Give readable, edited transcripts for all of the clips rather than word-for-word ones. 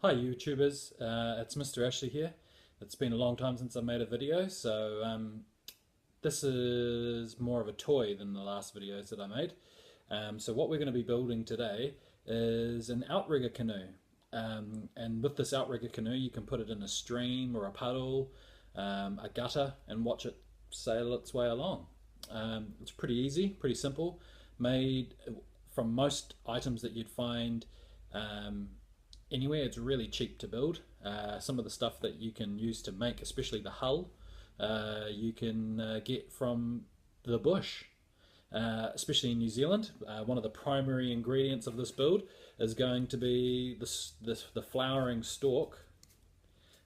Hi YouTubers, it's Mr. Ashley here. It's been a long time since I made a video, so this is more of a toy than the last videos that I made. So what we're going to be building today is an outrigger canoe. And with this outrigger canoe you can put it in a stream or a puddle, a gutter, and watch it sail its way along. It's pretty easy, pretty simple, made from most items that you'd find anywhere. It's really cheap to build. Some of the stuff that you can use to make, especially the hull, you can get from the bush, especially in New Zealand. One of the primary ingredients of this build is going to be the flowering stalk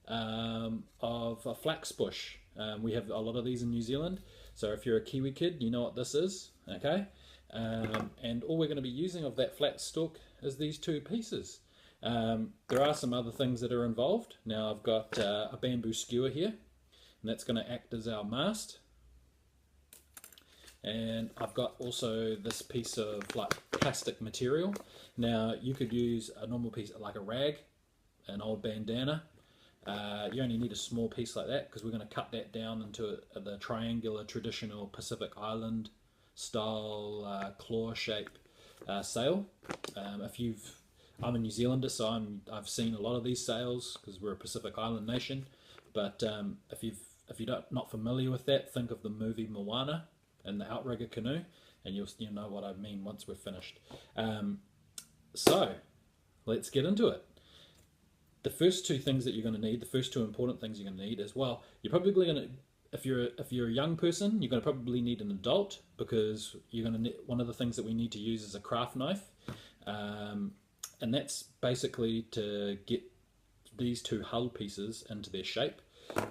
of a flax bush. We have a lot of these in New Zealand, so if you're a Kiwi kid, you know what this is, okay? And all we're going to be using of that flax stalk is these two pieces. There are some other things that are involved. Now I've got a bamboo skewer here, and that's going to act as our mast. And I've got also this piece of like plastic material. Now you could use a normal piece like a rag, an old bandana. You only need a small piece like that because we're going to cut that down into the triangular traditional Pacific Island style claw shape sail. I'm a New Zealander, so I've seen a lot of these sails because we're a Pacific Island nation. But if you're not familiar with that, think of the movie Moana and the outrigger canoe, and you'll know what I mean once we're finished. So let's get into it. The first two things that you're going to need, the first two important things you're going to need is, well, you're probably going to, if you're a young person, you're going to probably need an adult, because you're going to need, one of the things that we need to use is a craft knife. And that's basically to get these two hull pieces into their shape.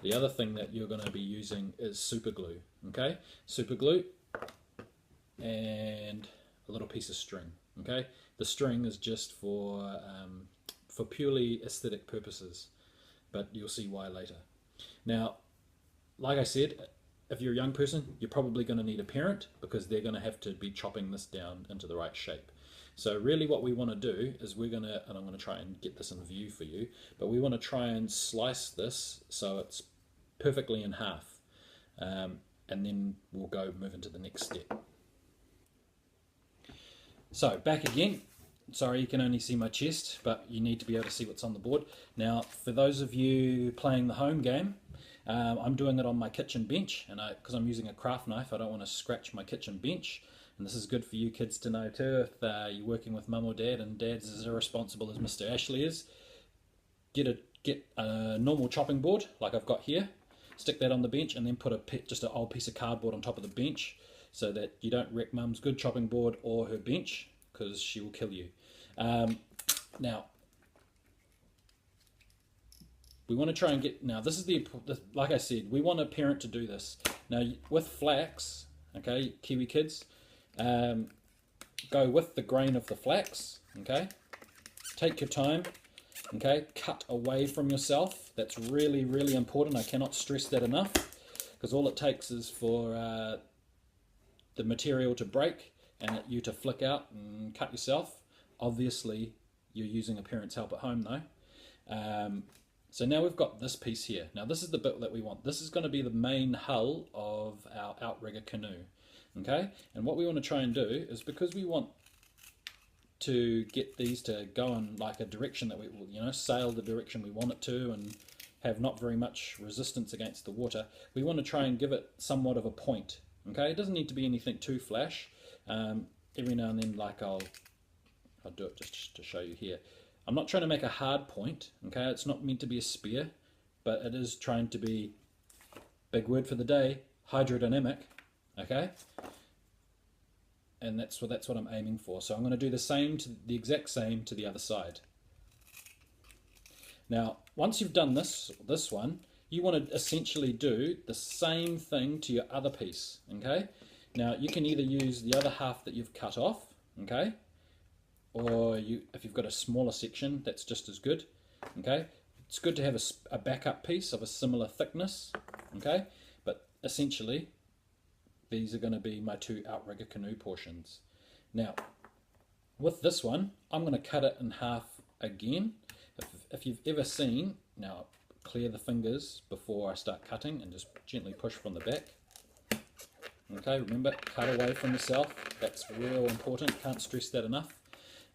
The other thing that you're going to be using is super glue, okay? Super glue and a little piece of string, okay? The string is just for purely aesthetic purposes, but you'll see why later. Now, like I said, if you're a young person, you're probably going to need a parent, because they're going to have to be chopping this down into the right shape. So really what we want to do is and I'm going to try and get this in view for you, but we want to try and slice this so it's perfectly in half. And then we'll move into the next step. So back again. Sorry, you can only see my chest, but you need to be able to see what's on the board. Now, for those of you playing the home game, I'm doing it on my kitchen bench, and because I'm using a craft knife, I don't want to scratch my kitchen bench. And this is good for you kids to know too, if you're working with mum or dad, and dad's as irresponsible as Mr. Ashley is. Get a normal chopping board, like I've got here, stick that on the bench, and then put just an old piece of cardboard on top of the bench, so that you don't wreck mum's good chopping board or her bench, because she will kill you. Now, we want to try and get, now this is like I said, we want a parent to do this. Now with flax, okay, Kiwi kids, go with the grain of the flax, okay? Take your time, okay? Cut away from yourself. That's really, really important. I cannot stress that enough, because all it takes is for the material to break and you to flick out and cut yourself. Obviously, you're using a parent's help at home though. So now we've got this piece here. Now this is the bit that we want. This is going to be the main hull of our outrigger canoe. Okay, and what we want to try and do is, because we want to get these to go in like a direction that we will, sail the direction we want it to, and have not very much resistance against the water, we want to try and give it somewhat of a point. Okay, it doesn't need to be anything too flash. Every now and then, like I'll do it just to show you here. I'm not trying to make a hard point. Okay, it's not meant to be a spear, but it is trying to be, big word for the day, hydrodynamic. Okay, and that's what I'm aiming for. So I'm going to do the exact same to the other side. Now, once you've done this one, you want to essentially do the same thing to your other piece. Okay, now you can either use the other half that you've cut off, okay, or if you've got a smaller section, that's just as good. Okay, it's good to have a backup piece of a similar thickness. Okay, but essentially, these are going to be my two outrigger canoe portions. Now, with this one, I'm going to cut it in half again. if you've ever seen, now clear the fingers before I start cutting and just gently push from the back. Okay, remember, cut away from yourself. That's real important. Can't stress that enough.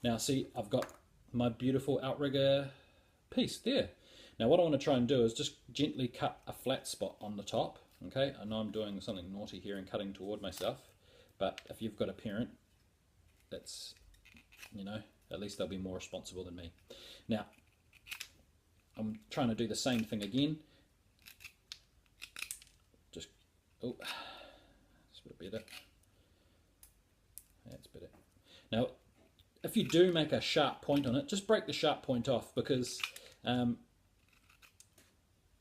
Now see, I've got my beautiful outrigger piece there. Now what I want to try and do is just gently cut a flat spot on the top. Okay, I know I'm doing something naughty here and cutting toward myself, but if you've got a parent, that's, you know, at least they'll be more responsible than me. Now, I'm trying to do the same thing again. Just, oh, that's a bit better. That's better. Now, if you do make a sharp point on it, just break the sharp point off, because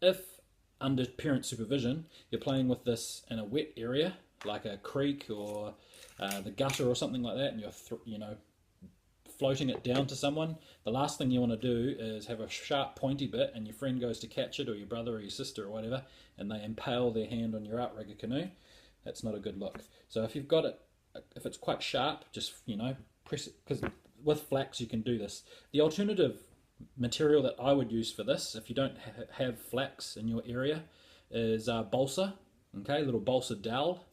if under parent supervision you're playing with this in a wet area like a creek or the gutter or something like that, and you're floating it down to someone, the last thing you want to do is have a sharp pointy bit and your friend goes to catch it, or your brother or your sister or whatever, and they impale their hand on your outrigger canoe. That's not a good look. So if you've got it, if it's quite sharp, just press it, because with flax you can do this. The alternative material that I would use for this, if you don't have flax in your area, is balsa. Okay, little balsa dowel.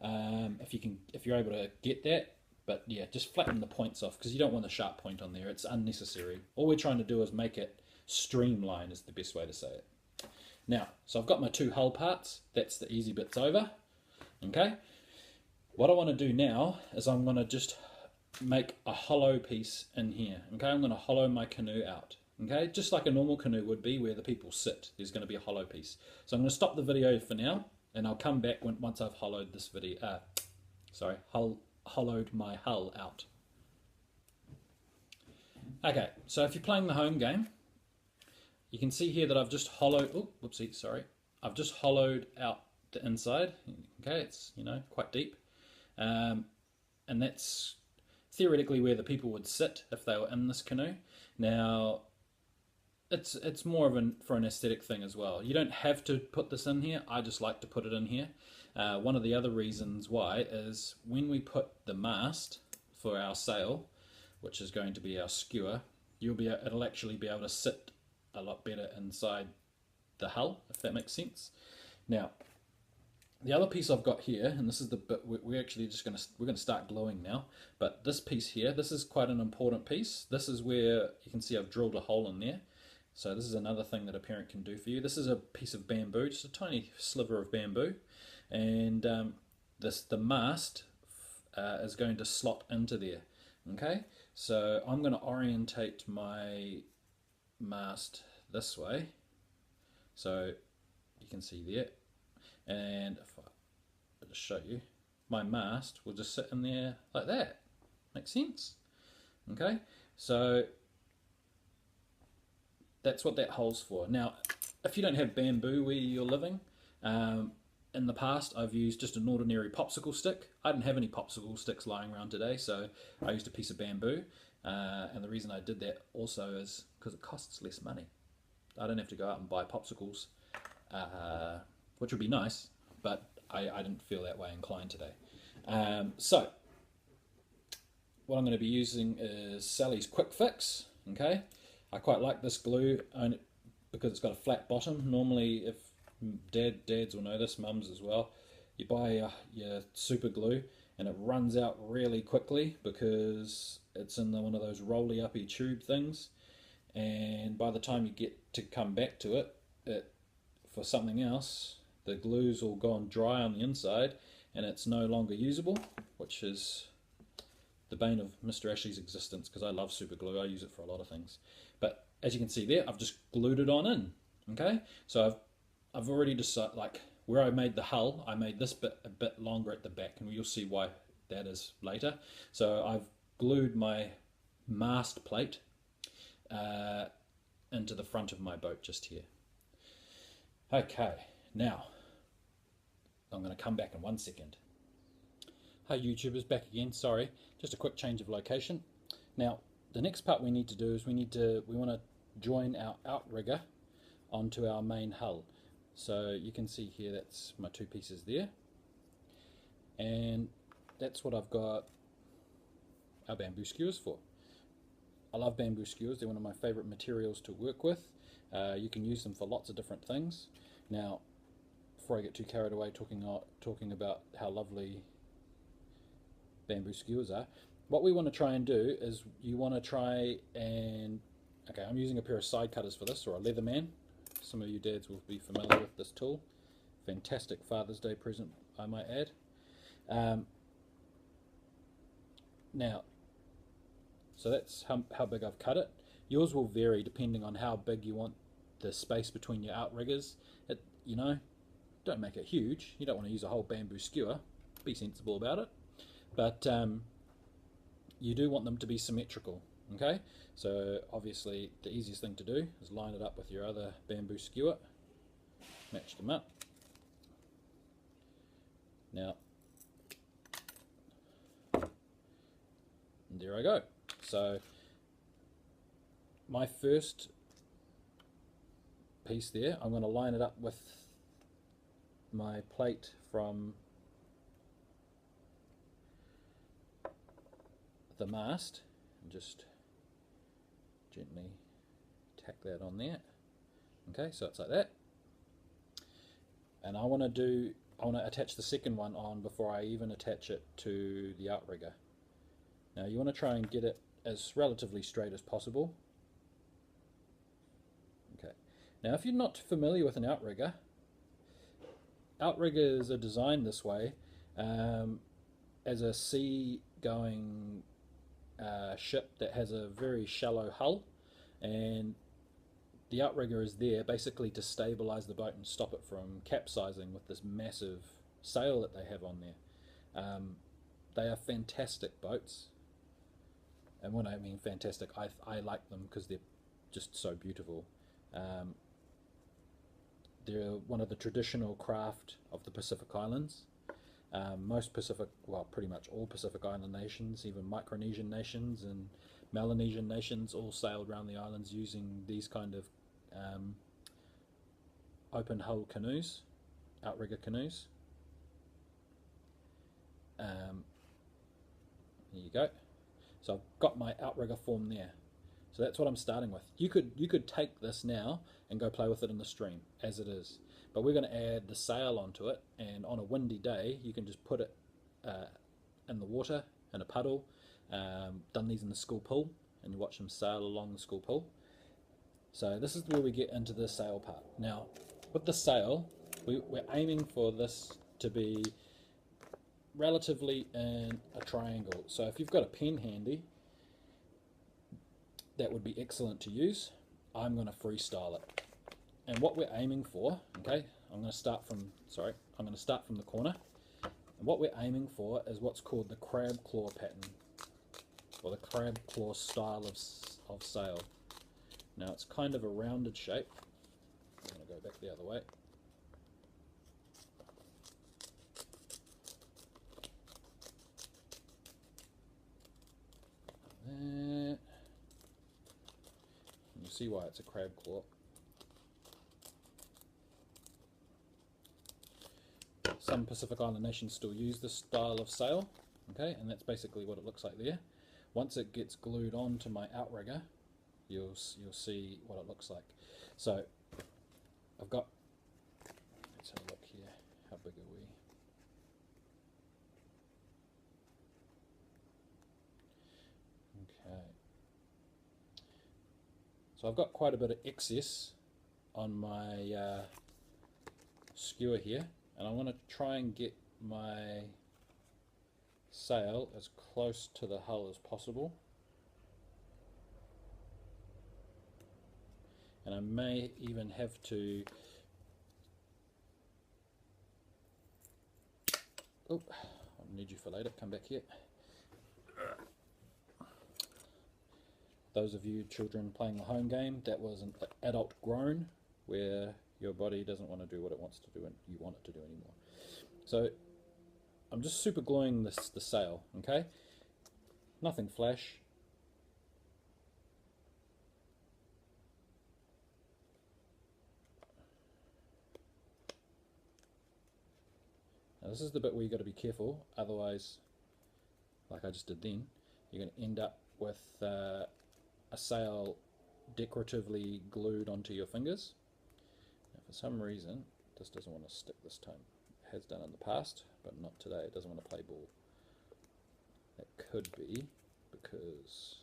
If you're able to get that, but yeah, just flatten the points off, because you don't want a sharp point on there. It's unnecessary. All we're trying to do is make it streamline, is the best way to say it. Now, so I've got my two hull parts. That's the easy bits over. Okay, what I want to do now is I'm going to just make a hollow piece in here. Okay, I'm going to hollow my canoe out. Okay, just like a normal canoe would be, where the people sit, there's going to be a hollow piece. So I'm going to stop the video for now, and I'll come back once I've hollowed this video. Hollowed my hull out. Okay, so if you're playing the home game, you can see here that I've just hollowed. Oh, whoopsie, sorry. I've just hollowed out the inside. Okay, it's quite deep, and that's theoretically where the people would sit if they were in this canoe. Now, it's more of for an aesthetic thing as well. You don't have to put this in here. I just like to put it in here. One of the other reasons why is when we put the mast for our sail, which is going to be our skewer, it'll actually be able to sit a lot better inside the hull, if that makes sense. Now, the other piece I've got here, and this is the bit we're actually just we're gonna start gluing now. But this piece here, this is quite an important piece. This is where you can see I've drilled a hole in there. So this is another thing that a parent can do for you. This is a piece of bamboo, just a tiny sliver of bamboo, and the mast is going to slot into there. Okay, so I'm going to orientate my mast this way, so you can see there. And if I just show you, my mast will just sit in there like that. Makes sense? Okay, so that's what that hole's for. Now, if you don't have bamboo where you're living, in the past I've used just an ordinary popsicle stick. I didn't have any popsicle sticks lying around today, so I used a piece of bamboo. And the reason I did that also is because it costs less money. I don't have to go out and buy popsicles, which would be nice, but I didn't feel that way inclined today. So what I'm going to be using is Sally's Quick Fix. Okay, I quite like this glue because it's got a flat bottom. Normally, if dads will know this, mums as well, you buy your super glue and it runs out really quickly because it's in one of those rolly uppy tube things, and by the time you get to come back to it for something else, the glue's all gone dry on the inside and it's no longer usable, which is the bane of Mr. Ashley's existence, because I love super glue. I use it for a lot of things. But as you can see there, I've just glued it on in. Okay, so I've already decided, like where I made the hull, I made this bit a bit longer at the back, and you'll see why that is later. So I've glued my mast plate into the front of my boat just here. Okay, now I'm going to come back in 1 second. Hi YouTubers, back again. Sorry, just a quick change of location. Now the next part we need to do is we want to join our outrigger onto our main hull. So you can see here, that's my two pieces there, and that's what I've got our bamboo skewers for. I love bamboo skewers. They're one of my favorite materials to work with. You can use them for lots of different things. Now, before I get too carried away talking about how lovely bamboo skewers are, what we want to try and do is you want to try and, okay, I'm using a pair of side cutters for this, or a Leatherman. Some of you dads will be familiar with this tool. Fantastic Father's Day present, I might add. Now, so that's how big I've cut it. Yours will vary depending on how big you want the space between your outriggers. You know, don't make it huge. You don't want to use a whole bamboo skewer. Be sensible about it. But you do want them to be symmetrical. Okay, so obviously the easiest thing to do is line it up with your other bamboo skewer. Match them up. Now, there I go. So my first piece there, I'm going to line it up with my plate from the mast and just gently tack that on there. Okay, so it's like that. And I want to attach the second one on before I even attach it to the outrigger. Now you want to try and get it as relatively straight as possible. Okay. Now if you're not familiar with an outrigger, outriggers are designed this way as a sea-going ship that has a very shallow hull, and the outrigger is there basically to stabilize the boat and stop it from capsizing with this massive sail that they have on there. They are fantastic boats, and when I mean fantastic, I like them because they're just so beautiful. They're one of the traditional craft of the Pacific Islands. Most Pacific, well, pretty much all Pacific Island nations, even Micronesian nations and Melanesian nations, all sailed around the islands using these kind of open hull canoes, outrigger canoes. There you go. So I've got my outrigger form there. So that's what I'm starting with. You could take this now and go play with it in the stream as it is, but we're going to add the sail onto it, and on a windy day you can just put it in the water in a puddle. Done these in the school pool, and you watch them sail along the school pool. So this is where we get into the sail part. Now with the sail, we're aiming for this to be relatively in a triangle. So if you've got a pen handy, that would be excellent to use. I'm going to freestyle it. And what we're aiming for, okay, I'm going to start from the corner. And what we're aiming for is what's called the crab claw pattern, or the crab claw style of sail. Now it's kind of a rounded shape. I'm going to go back the other way. That. You see why it's a crab claw. Some Pacific Island nations still use this style of sail, okay, and that's basically what it looks like there. Once it gets glued onto my outrigger, you'll see what it looks like. So I've got, let's have a look here, how big are we? Okay. So I've got quite a bit of excess on my skewer here, and I want to try and get my sail as close to the hull as possible. And I may even have to, oh, I need you for later, come back here. Those of you children playing the home game, that was an adult groan where your body doesn't want to do what it wants to do and you want it to do anymore. So I'm just super gluing the sail, okay? Nothing flash. Now this is the bit where you've got to be careful, otherwise, like I just did then, you're going to end up with a a sail decoratively glued onto your fingers. Now, for some reason, this doesn't want to stick this time. It has done in the past, but not today. It doesn't want to play ball. That could be because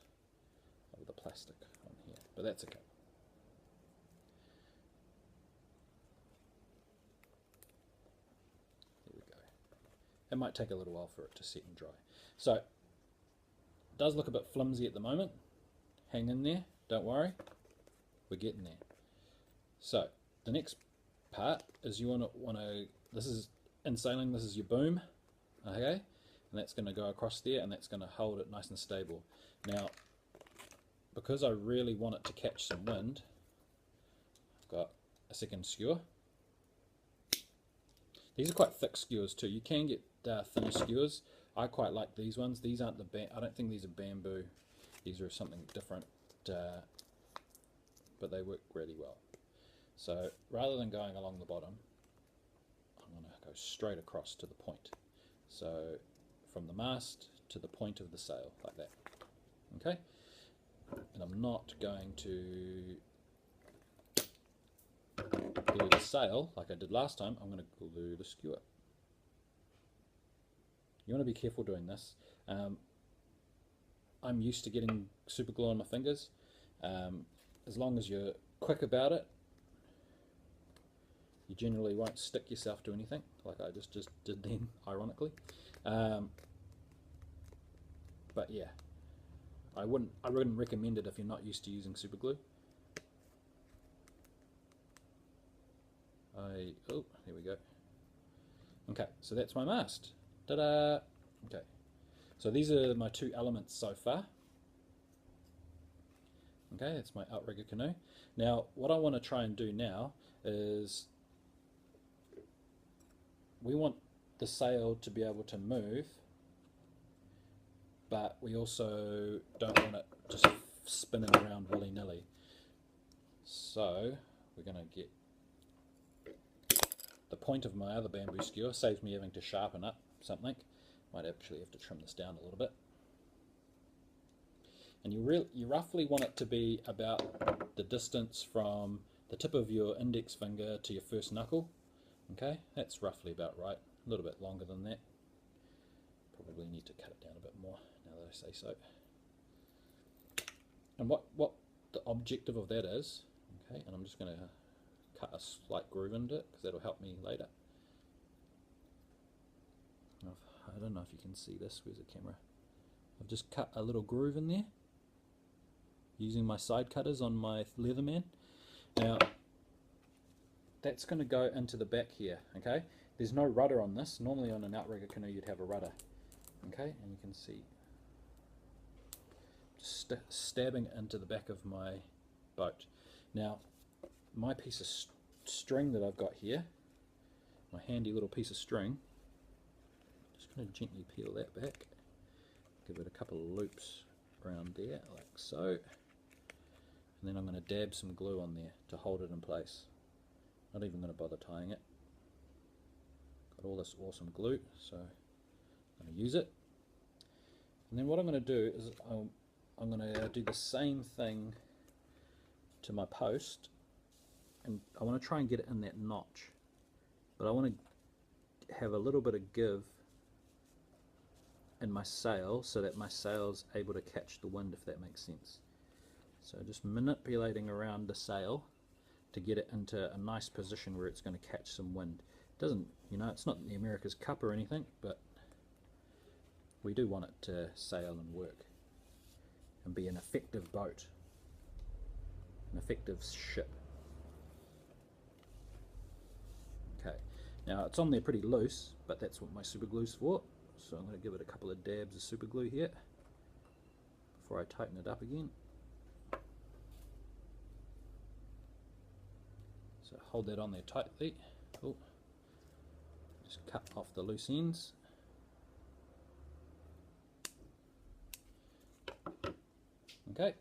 of the plastic on here, but that's okay. There we go. It might take a little while for it to set and dry. So, it does look a bit flimsy at the moment. Hang in there, don't worry. We're getting there. So, the next part is you want to, this is, in sailing, this is your boom, okay? And that's going to go across there, and that's going to hold it nice and stable. Now, because I really want it to catch some wind, I've got a second skewer. These are quite thick skewers too. You can get thinner skewers. I quite like these ones. These aren't I don't think these are bamboo. These are something different, but they work really well. So rather than going along the bottom, I'm going to go straight across to the point. So from the mast to the point of the sail, like that. Okay? And I'm not going to glue the sail like I did last time. I'm going to glue the skewer. You want to be careful doing this. I'm used to getting super glue on my fingers. As long as you're quick about it, you generally won't stick yourself to anything, like I just did then, ironically. But yeah, I wouldn't recommend it if you're not used to using super glue. Oh, there we go. Okay, so that's my mast. Ta-da! Okay, so these are my two elements so far. Okay, that's my outrigger canoe. Now, what I want to try and do now is we want the sail to be able to move, but we also don't want it just spinning around willy-nilly. So we're going to get the point of my other bamboo skewer, saves me having to sharpen up something. Might actually have to trim this down a little bit. And you roughly want it to be about the distance from the tip of your index finger to your first knuckle. Okay, that's roughly about right. A little bit longer than that. Probably need to cut it down a bit more now that I say so. And what the objective of that is, okay, and I'm just going to cut a slight groove into it because that'll help me later. I don't know if you can see this. Where's the camera? I've just cut a little groove in there using my side cutters on my Leatherman. Now that's going to go into the back here. Okay, there's no rudder on this. Normally on an outrigger canoe you'd have a rudder. Okay, and you can see just stabbing into the back of my boat. Now my piece of string that I've got here, my handy little piece of string, just going to gently peel that back, give it a couple of loops around there like so, and then I'm going to dab some glue on there to hold it in place. Not even going to bother tying it. Got all this awesome glue, so I'm going to use it. And then what I'm going to do is I'm going to do the same thing to my post, and I want to try and get it in that notch, but I want to have a little bit of give in my sail so that my sail's able to catch the wind, if that makes sense. So just manipulating around the sail to get it into a nice position where it's going to catch some wind. It doesn't, you know, it's not the America's Cup or anything, but we do want it to sail and work and be an effective boat, an effective ship. Okay, now it's on there pretty loose, but that's what my super glue's for. So I'm going to give it a couple of dabs of super glue here before I tighten it up again. So hold that on there tightly. Oh, just cut off the loose ends. Okay.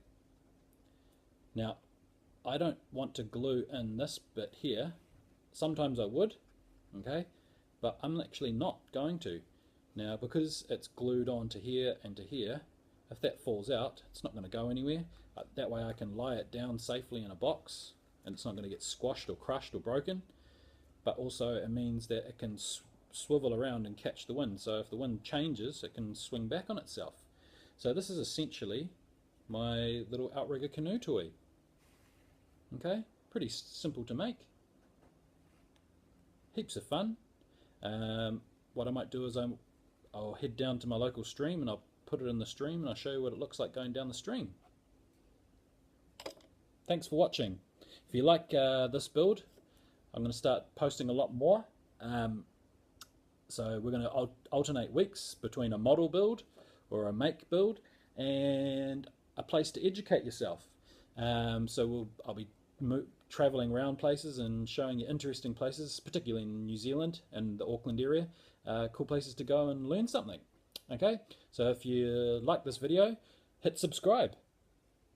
Now, I don't want to glue in this bit here. Sometimes I would, okay, but I'm actually not going to. Now, because it's glued onto here and to here, if that falls out, it's not going to go anywhere. That way I can lie it down safely in a box and it's not going to get squashed or crushed or broken. But also it means that it can swivel around and catch the wind. So if the wind changes, it can swing back on itself. So this is essentially my little outrigger canoe toy. Okay, pretty simple to make. Heaps of fun. What I might do is I'll head down to my local stream and I'll put it in the stream and I'll show you what it looks like going down the stream. Thanks for watching. If you like this build, I'm going to start posting a lot more. So we're going to alternate weeks between a model build or a make build and a place to educate yourself. So I'll be traveling around places and showing you interesting places, particularly in New Zealand and the Auckland area, cool places to go and learn something. Okay, so if you like this video, hit subscribe.